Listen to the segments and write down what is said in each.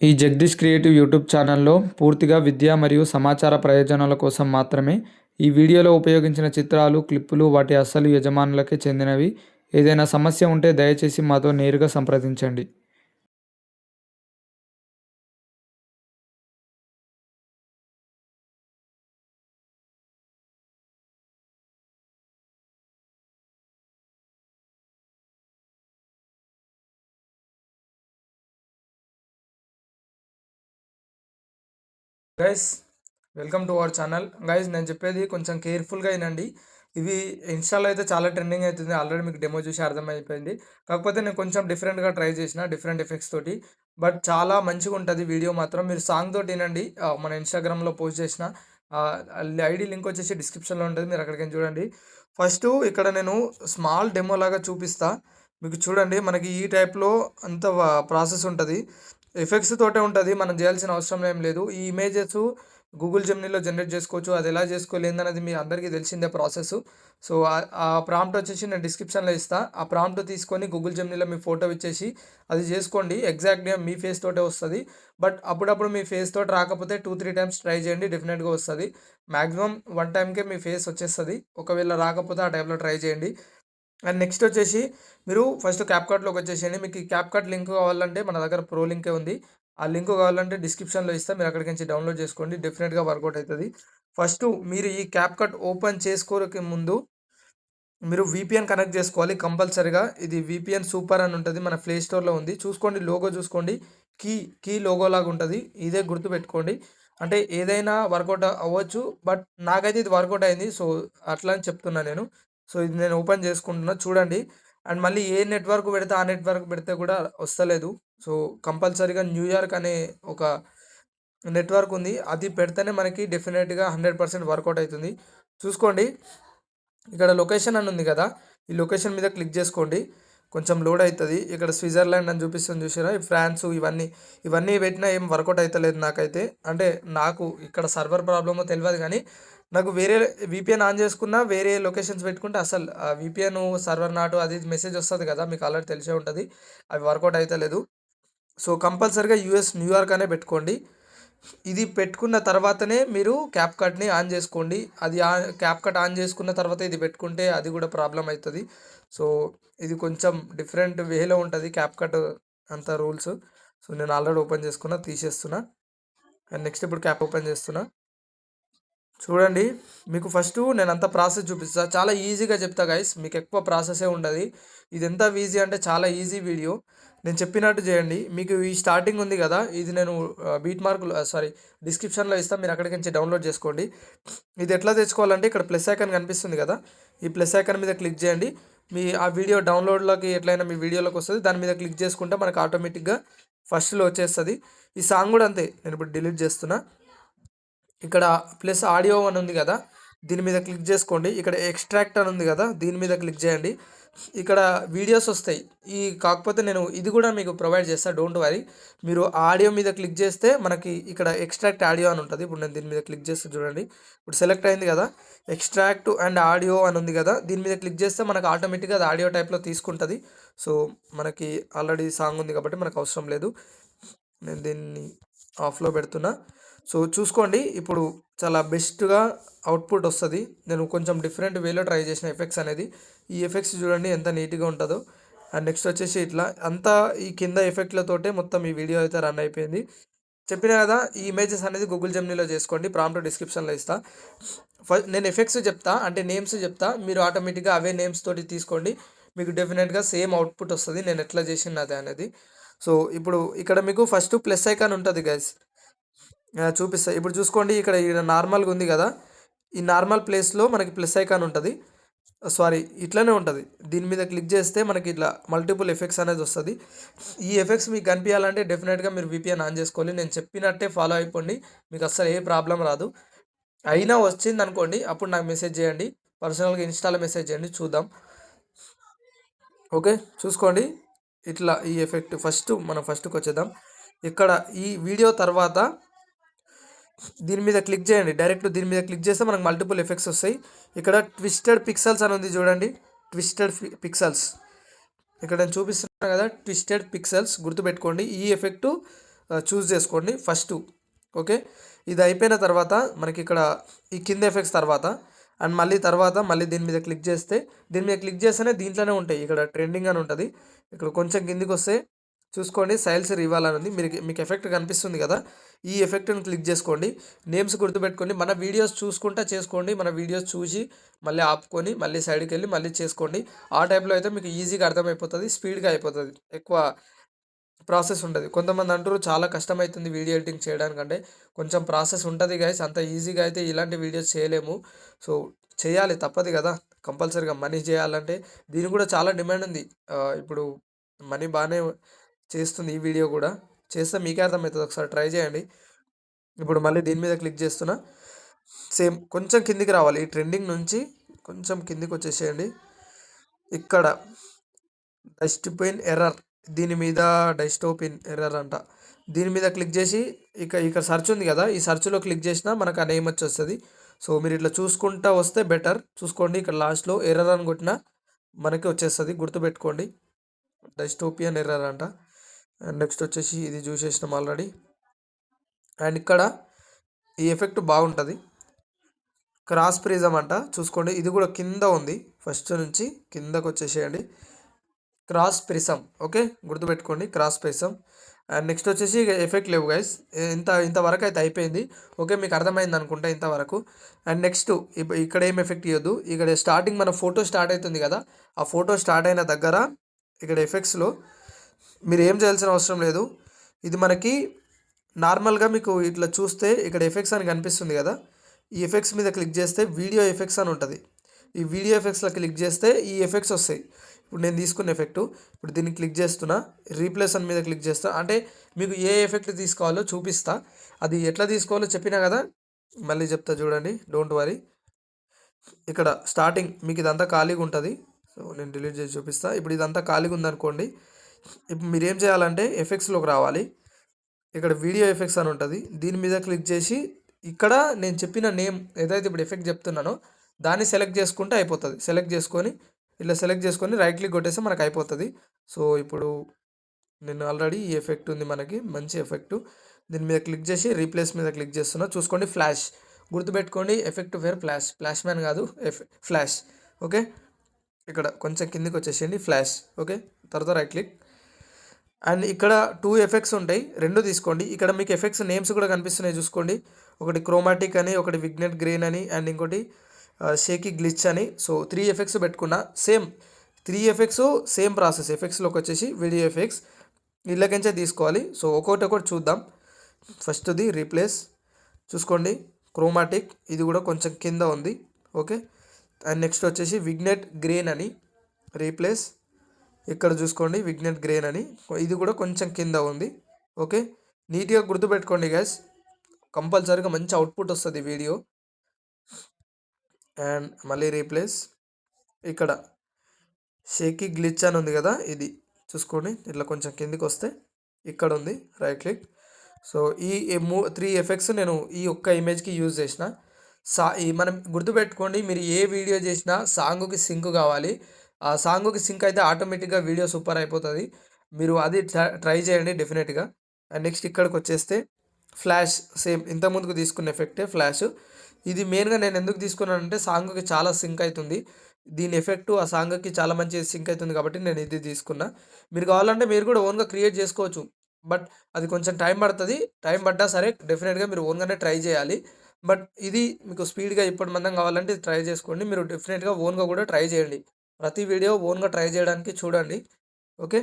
ఈ Jagadish creative YouTube ఛానల్లో పూర్తిగా విద్య మరియు సమాచార ప్రయోజనాల కోసం మాత్రమే. ఈ వీడియోలో ఉపయోగించిన చిత్రాలు, క్లిప్పులు వాటి అసలు యజమానులకే చెందినవి. ఏదైనా సమస్య ఉంటే దయచేసి మాతో నేరుగా సంప్రదించండి. Guys, welcome to our channel. Guys, నేను చెప్పేది కొంచెం కేర్ఫుల్గా వినండి. ఇవి ఇన్స్టాలో అయితే చాలా ట్రెండింగ్ అవుతుంది. ఆల్రెడీ మీకు డెమో చూసి అర్థమైపోయింది. కాకపోతే నేను కొంచెం డిఫరెంట్గా ట్రై చేసిన, డిఫరెంట్ ఎఫెక్ట్స్ తోటి. బట్ చాలా మంచిగా ఉంటుంది వీడియో మాత్రం. మీరు సాంగ్ తోటి వినండి. మన ఇన్స్టాగ్రామ్లో పోస్ట్ చేసిన ఐడి లింక్ వచ్చేసి డిస్క్రిప్షన్లో ఉంటుంది, మీరు అక్కడికి చూడండి. ఫస్ట్ ఇక్కడ నేను స్మాల్ డెమో లాగా చూపిస్తా మీకు. చూడండి, మనకి ఈ టైప్లో అంత ప్రాసెస్ ఉంటుంది. ఎఫెక్ట్స్ తోటే ఉంటుంది, మనం చేయాల్సిన అవసరం ఏం లేదు. ఈ ఇమేజెస్ గూగుల్ జెమినీలో జనరేట్ చేసుకోవచ్చు. అది ఎలా చేసుకోలేదు అనేది మీ అందరికీ తెలిసిందే ప్రాసెస్. సో ఆ ప్రాంప్ట్ వచ్చేసి నేను డిస్క్రిప్షన్లో ఇస్తాను. ఆ ప్రాంప్ట్ తీసుకొని గూగుల్ జెమినీలో మీ ఫోటో ఇచ్చేసి అది చేసుకోండి. ఎగ్జాక్ట్గా మీ ఫేస్ తోటే వస్తుంది. బట్ అప్పుడప్పుడు మీ ఫేస్ తోటి రాకపోతే 2-3 టైమ్స్ ట్రై చేయండి, డెఫినెట్గా వస్తుంది. మ్యాక్సిమం 1 టైంకే మీ ఫేస్ వచ్చేస్తుంది. ఒకవేళ రాకపోతే ఆ టైంలో ట్రై చేయండి. అండ్ నెక్స్ట్ వచ్చేసి మీరు ఫస్ట్ క్యాప్కట్లోకి వచ్చేసేయండి. మీకు ఈ క్యాప్కట్ లింక్ కావాలంటే మన దగ్గర ప్రో లింకే ఉంది. ఆ లింక్ కావాలంటే డిస్క్రిప్షన్లో ఇస్తే మీరు అక్కడికి నుంచి డౌన్లోడ్ చేసుకోండి, డెఫినెట్గా వర్కౌట్ అవుతుంది. ఫస్ట్ మీరు ఈ క్యాప్కట్ ఓపెన్ చేసుకోక ముందు మీరు విపిఎన్ కనెక్ట్ చేసుకోవాలి కంపల్సరీగా. ఇది విపిఎన్ సూపర్ అని ఉంటుంది, మన ప్లే స్టోర్లో ఉంది. చూసుకోండి, లోగో చూసుకోండి. కీ కీ లోగో లాగా ఉంటుంది, ఇదే గుర్తుపెట్టుకోండి. అంటే ఏదైనా వర్కౌట్ అవ్వచ్చు, బట్ నాకైతే ఇది వర్కౌట్ అయింది. సో అట్లా అని చెప్తున్నా నేను. సో ఇది నేను ఓపెన్ చేసుకుంటున్నా, చూడండి. అండ్ మళ్ళీ ఏ నెట్వర్క్ పెడితే ఆ నెట్వర్క్ పెడితే కూడా వస్తలేదు. సో కంపల్సరీగా న్యూయార్క్ అనే ఒక నెట్వర్క్ ఉంది, అది పెడితేనే మనకి డెఫినెట్గా 100% వర్కౌట్ అవుతుంది. చూసుకోండి, ఇక్కడ లొకేషన్ అని ఉంది కదా, ఈ లొకేషన్ మీద క్లిక్ చేసుకోండి. కొంచెం లోడ్ అవుతుంది. ఇక్కడ స్విట్జర్లాండ్ అని చూపిస్తుంది, చూసారా? ఫ్రాన్స్, ఇవన్నీ పెట్టినా ఏం వర్కౌట్ అవుతలేదు నాకైతే. అంటే నాకు ఇక్కడ సర్వర్ ప్రాబ్లమో తెలియదు, కానీ నాకు వేరే విపిఎన్ ఆన్ చేసుకున్నా వేరే లొకేషన్స్ పెట్టుకుంటే అసలు విపిఎన్ సర్వర్ నాటు అది మెసేజ్ వస్తుంది కదా, మీకు ఆల్రెడీ తెలిసే ఉంటుంది. అవి వర్కౌట్ అవుతలేదు. సో కంపల్సరీగా న్యూయార్క్ అనే పెట్టుకోండి. ఇది పెట్టుకున్న తర్వాతనే మీరు క్యాప్కట్ని ఆన్ చేసుకోండి. అది క్యాప్కట్ ఆన్ చేసుకున్న తర్వాత ఇది పెట్టుకుంటే అది కూడా ప్రాబ్లం అవుతుంది. సో ఇది కొంచెం డిఫరెంట్ వేలో ఉంటుంది క్యాప్కట్ అంత రూల్స్. సో నేను ఆల్రెడీ ఓపెన్ చేసుకున్నా, తీసేస్తున్నా. అండ్ నెక్స్ట్ ఇప్పుడు క్యాప్ ఓపెన్ చేస్తున్నా. చూడండి, మీకు ఫస్ట్ నేను అంత ప్రాసెస్ చూపిస్తాను. చాలా ఈజీగా చెప్తా గైస్, మీకు ఎక్కువ ప్రాసెసే ఉండదు. ఇది ఎంత ఈజీ అంటే చాలా ఈజీ వీడియో. నేను చెప్పినట్టు చేయండి. మీకు ఈ స్టార్టింగ్ ఉంది కదా, ఇది నేను బీట్ మార్కులు డిస్క్రిప్షన్లో ఇస్తాను, మీరు అక్కడికి నుంచి డౌన్లోడ్ చేసుకోండి. ఇది ఎట్లా తెచ్చుకోవాలంటే ఇక్కడ ప్లస్ ఐకాన్ కనిపిస్తుంది కదా, ఈ ప్లస్ ఐకాన్ మీద క్లిక్ చేయండి. మీ ఆ వీడియో డౌన్లోడ్లోకి ఎట్లయినా మీ వీడియోలోకి వస్తుంది. దాని మీద క్లిక్ చేసుకుంటే మనకు ఆటోమేటిక్గా ఫస్ట్లో వచ్చేస్తుంది. ఈ సాంగ్ కూడా అంతే, నేను ఇప్పుడు డిలీట్ చేస్తున్నా. ఇక్కడ ప్లస్ ఆడియో అని ఉంది కదా, దీని మీద క్లిక్ చేసుకోండి. ఇక్కడ ఎక్స్ట్రాక్ట్ అని ఉంది కదా, దీని మీద క్లిక్ చేయండి. ఇక్కడ వీడియోస్ వస్తాయి. కాకపోతే నేను ఇది కూడా మీకు ప్రొవైడ్ చేస్తాను, డోంట్ వరీ. మీరు ఆడియో మీద క్లిక్ చేస్తే మనకి ఇక్కడ ఎక్స్ట్రాక్ట్ ఆడియో అని ఉంటుంది. ఇప్పుడు నేను దీని మీద క్లిక్ చేస్తే చూడండి, ఇప్పుడు సెలెక్ట్ అయింది కదా, ఎక్స్ట్రాక్ట్ అండ్ ఆడియో అని ఉంది కదా, దీని మీద క్లిక్ చేస్తే మనకు ఆటోమేటిక్గా అది ఆడియో టైప్లో తీసుకుంటుంది. సో మనకి ఆల్రెడీ సాంగ్ ఉంది కాబట్టి మనకు అవసరం లేదు. నేను దీన్ని ఆఫ్లో పెడుతున్నా. సో చూసుకోండి, ఇప్పుడు చాలా బెస్ట్గా అవుట్పుట్ వస్తుంది. నేను కొంచెం డిఫరెంట్ వేలో ట్రై చేసిన ఎఫెక్ట్స్ అనేది. ఈ ఎఫెక్ట్స్ చూడండి ఎంత నీట్గా ఉంటుందో. అండ్ నెక్స్ట్ వచ్చేసి ఇట్లా అంతా ఈ కింద ఎఫెక్ట్లతోటే మొత్తం ఈ వీడియో అయితే రన్ అయిపోయింది. చెప్పినా కదా, ఈ ఇమేజెస్ అనేది గూగుల్ జెమినీలో చేసుకోండి, ప్రాంప్ట్ డిస్క్రిప్షన్లో ఇస్తా. నేను ఎఫెక్ట్స్ చెప్తా, అంటే నేమ్స్ చెప్తా, మీరు ఆటోమేటిక్గా అవే నేమ్స్ తోటి తీసుకోండి. మీకు డెఫినెట్గా సేమ్ అవుట్పుట్ వస్తుంది, నేను ఎట్లా చేసినది అనేది. సో ఇప్పుడు ఇక్కడ మీకు ఫస్ట్ ప్లస్ ఐకాన్ ఉంటుంది గైస్, చూపిస్తా. ఇప్పుడు చూసుకోండి, ఇక్కడ నార్మల్గా ఉంది కదా, ఈ నార్మల్ ప్లేస్లో మనకి ప్లస్ ఐకాన్ ఉంటుంది. ఇట్లానే ఉంటుంది. దీని మీద క్లిక్ చేస్తే మనకి ఇట్లా మల్టిపుల్ ఎఫెక్ట్స్ అనేది వస్తుంది. ఈ ఎఫెక్ట్స్ మీకు కనిపించాలంటే డెఫినెట్గా మీరు విపిఎన్ ఆన్ చేసుకోవాలి. నేను చెప్పినట్టే ఫాలో అయిపోండి, మీకు అస్సలు ఏ ప్రాబ్లం రాదు. అయినా వచ్చింది అనుకోండి, అప్పుడు నాకు మెసేజ్ చేయండి, పర్సనల్గా ఇన్స్టాలో మెసేజ్ చేయండి, చూద్దాం. ఓకే, చూసుకోండి ఇట్లా ఈ ఎఫెక్ట్. మనం ఫస్ట్కి వచ్చేద్దాం. ఇక్కడ ఈ వీడియో తర్వాత దీని మీద క్లిక్ చేయండి. డైరెక్ట్ దీని మీద క్లిక్ చేస్తే మనకు మల్టిపుల్ ఎఫెక్ట్స్ వస్తాయి. ఇక్కడ ట్విస్టెడ్ పిక్సెల్స్ అని ఉంది చూడండి, ట్విస్టెడ్ పిక్సెల్స్. ఇక్కడ నేను చూపిస్తున్నాను కదా, ట్విస్టెడ్ పిక్సెల్స్ గుర్తుపెట్టుకోండి. ఈ ఎఫెక్టు చూస్ చేసుకోండి ఫస్ట్. ఓకే, ఇది అయిపోయిన తర్వాత మనకి ఇక్కడ ఈ కింద ఎఫెక్ట్స్ తర్వాత అండ్ మళ్ళీ తర్వాత మళ్ళీ దీని మీద క్లిక్ చేస్తే, దీని మీద క్లిక్ చేస్తేనే దీంట్లోనే ఉంటాయి. ఇక్కడ ట్రెండింగ్ అని ఉంటుంది. ఇక్కడ కొంచెం కిందికి వస్తే చూసుకోండి, సైల్స్ రివాల్ అని ఉంది. మీకు ఎఫెక్ట్ కనిపిస్తుంది కదా, ఈ ఎఫెక్ట్ని క్లిక్ చేసుకోండి. నేమ్స్ గుర్తుపెట్టుకోండి. మన వీడియోస్ చూసుకుంటా చేసుకోండి. మన వీడియోస్ చూసి మళ్ళీ ఆపుకొని మళ్ళీ సైడ్కి వెళ్ళి మళ్ళీ చేసుకోండి. ఆ టైప్లో అయితే మీకు ఈజీగా అర్థమైపోతుంది, స్పీడ్గా అయిపోతుంది, ఎక్కువ ప్రాసెస్ ఉంటుంది. కొంతమంది అంటారు చాలా కష్టమవుతుంది వీడియో ఎడిటింగ్ చేయడానికంటే. కొంచెం ప్రాసెస్ ఉంటుంది గైస్, అంత ఈజీగా అయితే ఇలాంటి వీడియోస్ చేయలేము. సో చేయాలి, తప్పదు కదా, కంపల్సరీగా మనీ చేయాలంటే. దీనికి కూడా చాలా డిమాండ్ ఉంది. ఇప్పుడు మనీ బాగానే చేస్తుంది ఈ వీడియో కూడా. చేస్తే మీకే అర్థమవుతుంది, ఒకసారి ట్రై చేయండి. ఇప్పుడు మళ్ళీ దీని మీద క్లిక్ చేస్తున్నా. సేమ్ కొంచెం కిందికి రావాలి, ఈ ట్రెండింగ్ నుంచి కొంచెం కిందికి వచ్చేసేయండి. ఇక్కడ డస్ట్బిన్ ఎర్రర్, దీని మీద డస్ట్బిన్ ఎర్రర్ అంట, దీని మీద క్లిక్ చేసి ఇక్కడ సెర్చ్ ఉంది కదా, ఈ సెర్చ్లో క్లిక్ చేసినా మనకు ఆ నేమ్ వచ్చి వస్తుంది. సో మీరు ఇట్లా చూసుకుంటా వస్తే బెటర్. చూసుకోండి, ఇక్కడ లాస్ట్లో ఎర్రర్ అని కొట్టినా మనకి వచ్చేస్తుంది, గుర్తుపెట్టుకోండి. డస్టోపియన్ ఎర్రర్ అంట. అండ్ నెక్స్ట్ వచ్చేసి ఇది చూసేసినాం ఆల్రెడీ. అండ్ ఇక్కడ ఈ ఎఫెక్ట్ బాగుంటుంది, క్రాస్ ప్రిజం అంట. చూసుకోండి, ఇది కూడా కింద ఉంది, ఫస్ట్ నుంచి కిందకు వచ్చేసేయండి. క్రాస్ ప్రిజం, ఓకే, గుర్తుపెట్టుకోండి, క్రాస్ ప్రిజం. అండ్ నెక్స్ట్ వచ్చేసి ఎఫెక్ట్ లేవు గైస్, ఇంతవరకు అయితే అయిపోయింది. ఓకే, మీకు అర్థమైంది అనుకుంటా ఇంతవరకు. అండ్ నెక్స్ట్ ఇక్కడ ఏం ఎఫెక్ట్ ఇవ్వద్దు. ఇక్కడ స్టార్టింగ్ మన ఫోటో స్టార్ట్ అవుతుంది కదా, ఆ ఫోటో స్టార్ట్ అయిన దగ్గర ఇక్కడ ఎఫెక్ట్స్లో మీరు ఏం చేయాల్సిన అవసరం లేదు. ఇది మనకి నార్మల్గా మీకు ఇట్లా చూస్తే ఇక్కడ ఎఫెక్ట్స్ అని కనిపిస్తుంది కదా, ఈ ఎఫెక్ట్స్ మీద క్లిక్ చేస్తే వీడియో ఎఫెక్ట్స్ అని ఉంటుంది. ఈ వీడియో ఎఫెక్ట్స్లో క్లిక్ చేస్తే ఈ ఎఫెక్ట్స్ వస్తాయి. ఇప్పుడు నేను తీసుకున్న ఎఫెక్టు, ఇప్పుడు దీన్ని క్లిక్ చేస్తున్నా, రీప్లేస్ అని మీద క్లిక్ చేస్తా. అంటే మీకు ఏ ఎఫెక్ట్ తీసుకోవాలో చూపిస్తా, అది ఎట్లా తీసుకోవాలో చెప్పినా కదా, మళ్ళీ చెప్తా చూడండి, డోంట్ వరీ. ఇక్కడ స్టార్టింగ్ మీకు ఇదంతా ఖాళీగా ఉంటుంది. సో నేను డిలీట్ చేసి చూపిస్తా. ఇప్పుడు ఇదంతా ఖాళీగా ఉందనుకోండి. ఇప్పుడు మీరు ఏం చేయాలంటే ఎఫెక్ట్స్లోకి రావాలి. ఇక్కడ వీడియో ఎఫెక్ట్స్ అని ఉంటుంది, దీని మీద క్లిక్ చేసి ఇక్కడ నేను చెప్పిన నేమ్ ఏదైతే ఇప్పుడు ఎఫెక్ట్ చెప్తున్నానో దాన్ని సెలెక్ట్ చేసుకుంటే అయిపోతుంది. సెలెక్ట్ చేసుకొని ఇట్లా సెలెక్ట్ చేసుకొని రైట్ క్లిక్ కొట్టేస్తే మనకు అయిపోతుంది. సో ఇప్పుడు నేను ఆల్రెడీ ఈ ఎఫెక్ట్ ఉంది మనకి, మంచి ఎఫెక్ట్. దీని మీద క్లిక్ చేసి రీప్లేస్ మీద క్లిక్ చేస్తున్నా. చూసుకోండి, ఫ్లాష్, గుర్తుపెట్టుకోండి, effect where flash, flash man కాదు, ఫ్లాష్. ఓకే, ఇక్కడ కొంచెం కిందికి వచ్చేసేయండి, ఫ్లాష్. ఓకే, తర్వాత రైట్ క్లిక్. అండ్ ఇక్కడ 2 ఎఫెక్ట్స్ ఉంటాయి, రెండు తీసుకోండి. ఇక్కడ మీకు ఎఫెక్ట్స్ నేమ్స్ కూడా కనిపిస్తున్నాయి చూసుకోండి. ఒకటి క్రోమాటిక్ అని, ఒకటి విగ్నెట్ గ్రెయిన్ అని, అండ్ ఇంకోటి షేకీ గ్లిచ్ అని. సో 3 ఎఫెక్ట్స్ పెట్టుకున్నా. Same 3 effects same process. ఎఫెక్ట్స్లోకి వచ్చేసి వీడియో ఎఫెక్ట్స్ ఇళ్ళకించే తీసుకోవాలి. సో ఒకటి చూద్దాం. ఫస్ట్ది రీప్లేస్, చూసుకోండి, క్రోమాటిక్, ఇది కూడా కొంచెం కింద ఉంది. ఓకే, అండ్ నెక్స్ట్ వచ్చేసి విగ్నెట్ గ్రెయిన్ అని, రీప్లేస్, ఇక్కడ చూసుకోండి విగ్నెట్ గ్రెయిన్ అని, ఇది కూడా కొంచెం కింద ఉంది. ఓకే, నీట్గా గుర్తుపెట్టుకోండి గైస్, కంపల్సరీగా మంచి అవుట్పుట్ వస్తుంది వీడియో. అండ్ మళ్ళీ రీప్లేస్, ఇక్కడ షేకీ గ్లిచ్ అని ఉంది కదా, ఇది చూసుకోండి, ఇట్లా కొంచెం కిందికి వస్తే ఇక్కడ ఉంది, రైట్ క్లిక్. సో ఈ 3 ఎఫెక్ట్స్ నేను ఈ ఒక్క ఇమేజ్కి యూజ్ చేసిన. మనం గుర్తుపెట్టుకోండి, మీరు ఏ వీడియో చేసినా సాంగ్కి సింక్ కావాలి. ఆ సాంగ్కి సింక్ అయితే ఆటోమేటిక్గా వీడియో సూపర్ అయిపోతుంది. మీరు అది ట్రై చేయండి డెఫినెట్గా. అండ్ నెక్స్ట్ ఇక్కడికి వచ్చేస్తే ఫ్లాష్, సేమ్ ఇంతకుముందుకు తీసుకున్న ఎఫెక్టే ఫ్లాష్. ఇది మెయిన్గా నేను ఎందుకు తీసుకున్నానంటే సాంగ్కి చాలా సింక్ అవుతుంది, దీని ఎఫెక్టు ఆ సాంగ్కి చాలా మంచి సింక్ అవుతుంది కాబట్టి నేను ఇది తీసుకున్నా. మీరు కావాలంటే మీరు కూడా ఓన్గా క్రియేట్ చేసుకోవచ్చు, బట్ అది కొంచెం టైం పడుతుంది. టైం పడ్డా సరే డెఫినెట్గా మీరు ఓన్గానే ట్రై చేయాలి. బట్ ఇది మీకు స్పీడ్గా ఇప్పటి మందం కావాలంటే ఇది ట్రై చేసుకోండి. మీరు డెఫినెట్గా ఓన్గా కూడా ట్రై చేయండి. ప్రతి వీడియో ఓన్గా ట్రై చేయడానికి చూడండి. ఓకే,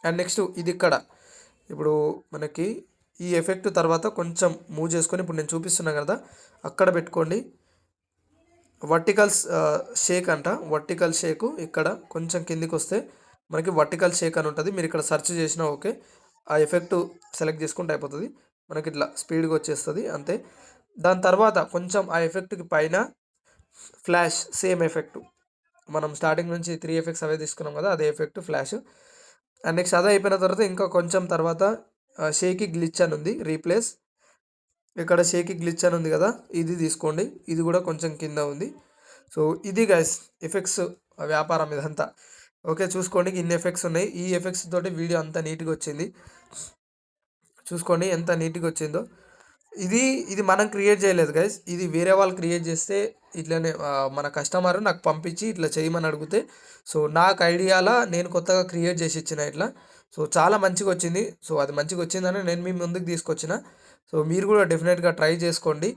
అండ్ నెక్స్ట్ ఇది ఇక్కడ ఇప్పుడు మనకి ఈ ఎఫెక్ట్ తర్వాత కొంచెం మూవ్ చేసుకొని ఇప్పుడు నేను చూపిస్తున్నాను కదా, అక్కడ పెట్టుకోండి. వర్టికల్స్ షేక్ అంట, వర్టికల్ షేకు. ఇక్కడ కొంచెం కిందికి వస్తే మనకి వర్టికల్ షేక్ అని ఉంటుంది. మీరు ఇక్కడ సెర్చ్ చేసినా ఓకే, ఆ ఎఫెక్ట్ సెలెక్ట్ చేసుకుంటే అయిపోతుంది. మనకి ఇట్లా స్పీడ్గా వచ్చేస్తుంది అంతే. దాని తర్వాత కొంచెం ఆ ఎఫెక్ట్కి పైన ఫ్లాష్, సేమ్ ఎఫెక్ట్ మనం స్టార్టింగ్ నుంచి 3 ఎఫెక్ట్స్ అవే తీసుకున్నాం కదా, అదే ఎఫెక్ట్ ఫ్లాష్. అండ్ నెక్స్ట్ అదే అయిపోయిన తర్వాత ఇంకా కొంచెం తర్వాత షేకీ గ్లిచ్ అని ఉంది, రీప్లేస్. ఇక్కడ షేకీ గ్లిచ్ అని ఉంది కదా, ఇది తీసుకోండి, ఇది కూడా కొంచెం కింద ఉంది. సో ఇది గైస్ ఎఫెక్ట్స్ వ్యాపారం ఇదంతా. ఓకే, చూసుకోండి, ఇన్ని ఎఫెక్ట్స్ ఉన్నాయి. ఈ ఎఫెక్ట్స్ తోటి వీడియో అంతా నీట్గా వచ్చింది. చూసుకోండి ఎంత నీట్గా వచ్చిందో. ఇది ఇది మనం క్రియేట్ చేయలేదు గైస్, ఇది వేరే వాళ్ళు క్రియేట్ చేస్తే ఇట్లనే మన కస్టమర్ నాకు పంపించి ఇట్లా చేయమని అడిగితే, సో నాకు ఐడియాలా నేను కొత్తగా క్రియేట్ చేసి ఇచ్చిన ఇట్లా. సో చాలా మంచిగా వచ్చింది. సో అది మంచిగా వచ్చిందని నేను మీ ముందుకు తీసుకొచ్చిన. సో మీరు కూడా డెఫినెట్గా ట్రై చేసుకోండి.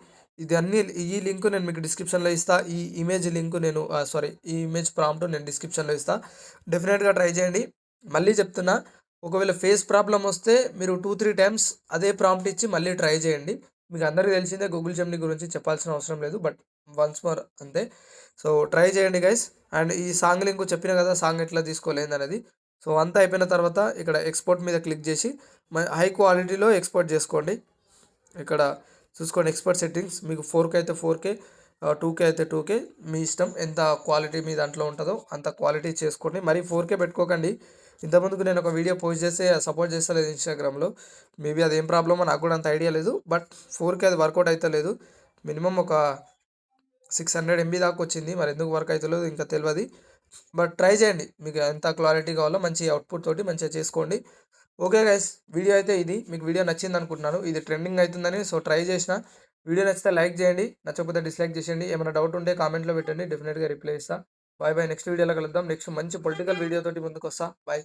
ఇది అన్ని ఈ లింక్ నేను మీకు డిస్క్రిప్షన్లో ఇస్తా. ఈ ఇమేజ్ లింక్ నేను సారీ, ఈ ఇమేజ్ ప్రాంప్ట్ నేను డిస్క్రిప్షన్లో ఇస్తా. డెఫినెట్గా ట్రై చేయండి. మళ్ళీ చెప్తున్నా, ఒకవేళ ఫేస్ ప్రాబ్లం వస్తే మీరు 2-3 టైమ్స్ అదే ప్రాంప్ట్ ఇచ్చి మళ్ళీ ట్రై చేయండి. మీకు అందరికీ తెలిసిందే, గూగుల్ జెమినీ గురించి చెప్పాల్సిన అవసరం లేదు. బట్ వన్స్ మోర్ అంతే. సో ట్రై చేయండి గైస్. అండ్ ఈ సాంగ్ లింక్ చెప్పిన కదా, సాంగ్ ఎట్లా తీసుకోలేదనేది. సో అంతా అయిపోయిన తర్వాత ఇక్కడ ఎక్స్పోర్ట్ మీద క్లిక్ చేసి హై క్వాలిటీలో ఎక్స్పోర్ట్ చేసుకోండి. ఇక్కడ చూసుకోండి ఎక్స్పోర్ట్ సెట్టింగ్స్, మీకు 4K అయితే 4K, 2K అయితే 2K, మీ ఇష్టం. ఎంత క్వాలిటీ మీ దాంట్లో ఉంటుందో అంత క్వాలిటీ చేసుకోండి. మరి 4K పెట్టుకోకండి. ఇంతకుముందుకు నేను ఒక వీడియో పోస్ట్ చేస్తే సపోర్ట్ చేస్తలేదు ఇన్స్టాగ్రామ్లో. మేబీ అది ఏం ప్రాబ్లమో నాకు కూడా అంత ఐడియా లేదు. బట్ 4K అది వర్కౌట్ అయితే లేదు. మినిమం ఒక 600 MB దాకా వచ్చింది. మరి ఎందుకు వర్క్ అవుతలేదు ఇంకా తెలియదు. బట్ ట్రై చేయండి, మీకు ఎంత క్లారిటీ కావాలో మంచి అవుట్పుట్ తోటి మంచిగా చేసుకోండి. ఓకే గైస్, వీడియో అయితే ఇది. మీకు వీడియో నచ్చింది అనుకుంటున్నాను. ఇది ట్రెండింగ్ అవుతుందని సో ట్రై చేసిన. వీడియో నచ్చితే లైక్ చేయండి, నచ్చకపోతే డిస్లైక్ చేసేయండి. ఏమైనా డౌట్ ఉంటే కామెంట్లో పెట్టండి, డెఫినెట్గా రిప్లై ఇస్తా. Bye bye. నెక్స్ట్ వీడియోలో కలుద్దాం. నెక్స్ట్ మంచి పొలిటికల్ వీడియో తోటి ముందుకు వస్తా. బాయ్.